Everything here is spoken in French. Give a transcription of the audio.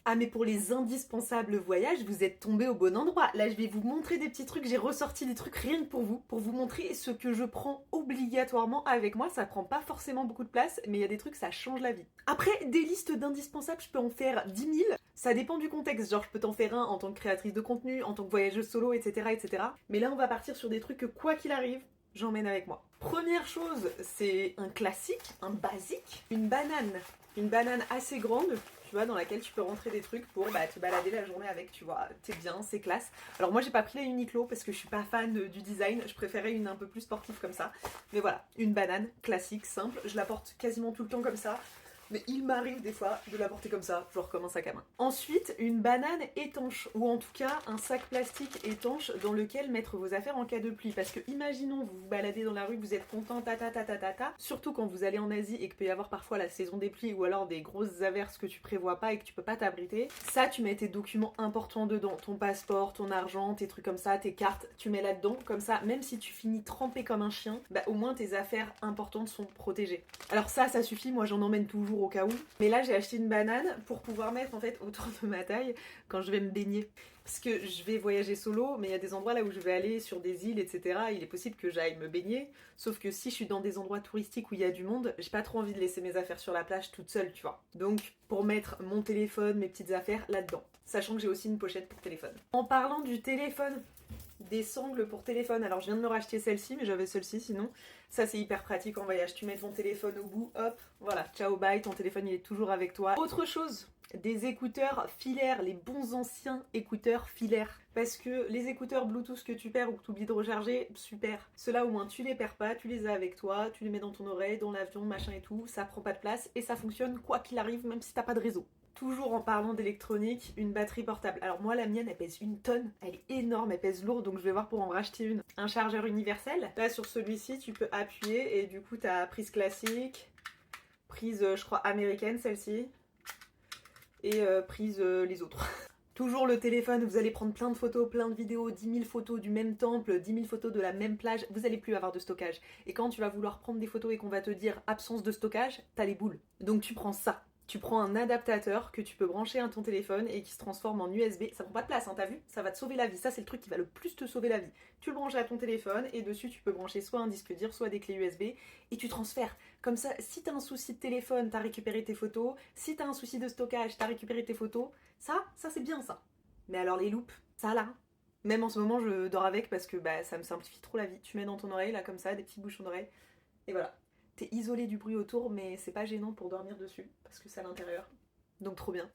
Ah mais pour les indispensables voyages, vous êtes tombé au bon endroit. Là je vais vous montrer des petits trucs, j'ai ressorti des trucs rien que pour vous montrer ce que je prends obligatoirement avec moi. Ça prend pas forcément beaucoup de place, mais il y a des trucs, ça change la vie. Après, des listes d'indispensables, je peux en faire 10 000. Ça dépend du contexte, genre je peux t'en faire un en tant que créatrice de contenu, en tant que voyageuse solo, etc. etc. Mais là on va partir sur des trucs que quoi qu'il arrive, j'emmène avec moi. Première chose, c'est un classique, un basique, une banane. Une banane assez grande, tu vois, dans laquelle tu peux rentrer des trucs pour te balader la journée avec, tu vois. T'es bien, c'est classe. Alors moi j'ai pas pris la Uniqlo parce que je suis pas fan du design, je préférais une un peu plus sportive comme ça. Mais voilà, une banane classique, simple, je la porte quasiment tout le temps comme ça. Mais il m'arrive des fois de la porter comme ça, genre comme un sac à main. Ensuite, une banane étanche, ou en tout cas un sac plastique étanche dans lequel mettre vos affaires en cas de pluie. Parce que imaginons, vous vous baladez dans la rue, vous êtes content, surtout quand vous allez en Asie et qu'il peut y avoir parfois la saison des pluies ou alors des grosses averses que tu prévois pas et que tu peux pas t'abriter. Ça, tu mets tes documents importants dedans, ton passeport, ton argent, tes trucs comme ça, tes cartes, tu mets là-dedans, comme ça, même si tu finis trempé comme un chien, au moins tes affaires importantes sont protégées. Alors ça suffit, moi j'en emmène toujours au cas où. Mais là j'ai acheté une banane pour pouvoir mettre en fait autour de ma taille quand je vais me baigner. Parce que je vais voyager solo, mais il y a des endroits là où je vais aller sur des îles, etc. Il est possible que j'aille me baigner. Sauf que si je suis dans des endroits touristiques où il y a du monde, j'ai pas trop envie de laisser mes affaires sur la plage toute seule, tu vois. Donc pour mettre mon téléphone, mes petites affaires là-dedans. Sachant que j'ai aussi une pochette pour téléphone. En parlant du téléphone, des sangles pour téléphone. Alors je viens de me racheter celle-ci, mais j'avais celle-ci sinon. Ça c'est hyper pratique en voyage. Tu mets ton téléphone au bout, hop, voilà, ciao bye, ton téléphone il est toujours avec toi. Autre chose, des écouteurs filaires, les bons anciens écouteurs filaires. Parce que les écouteurs Bluetooth que tu perds ou que tu oublies de recharger, super. Ceux-là au moins tu les perds pas, tu les as avec toi, tu les mets dans ton oreille, dans l'avion, machin et tout, ça prend pas de place et ça fonctionne quoi qu'il arrive, même si t'as pas de réseau. Toujours en parlant d'électronique, une batterie portable. Alors moi la mienne elle pèse 1 tonne, elle est énorme, elle pèse lourd donc je vais voir pour en racheter une. Un chargeur universel. Là sur celui-ci tu peux appuyer et du coup t'as prise classique, prise je crois américaine celle-ci et prise les autres. Toujours le téléphone, vous allez prendre plein de photos, plein de vidéos, 10 000 photos du même temple, 10 000 photos de la même plage, vous allez plus avoir de stockage. Et quand tu vas vouloir prendre des photos et qu'on va te dire absence de stockage, t'as les boules. Donc tu prends ça. Tu prends un adaptateur que tu peux brancher à ton téléphone et qui se transforme en USB. Ça prend pas de place, hein, t'as vu? Ça va te sauver la vie. Ça, c'est le truc qui va le plus te sauver la vie. Tu le branches à ton téléphone et dessus, tu peux brancher soit un disque dur, soit des clés USB et tu transfères. Comme ça, si t'as un souci de téléphone, t'as récupéré tes photos. Si t'as un souci de stockage, t'as récupéré tes photos. Ça c'est bien ça. Mais alors les loupes, ça là. Même en ce moment, je dors avec parce que ça me simplifie trop la vie. Tu mets dans ton oreille, là, comme ça, des petits bouchons d'oreille. Et voilà. T'es isolé du bruit autour, mais c'est pas gênant pour dormir dessus, parce que c'est à l'intérieur. Donc trop bien.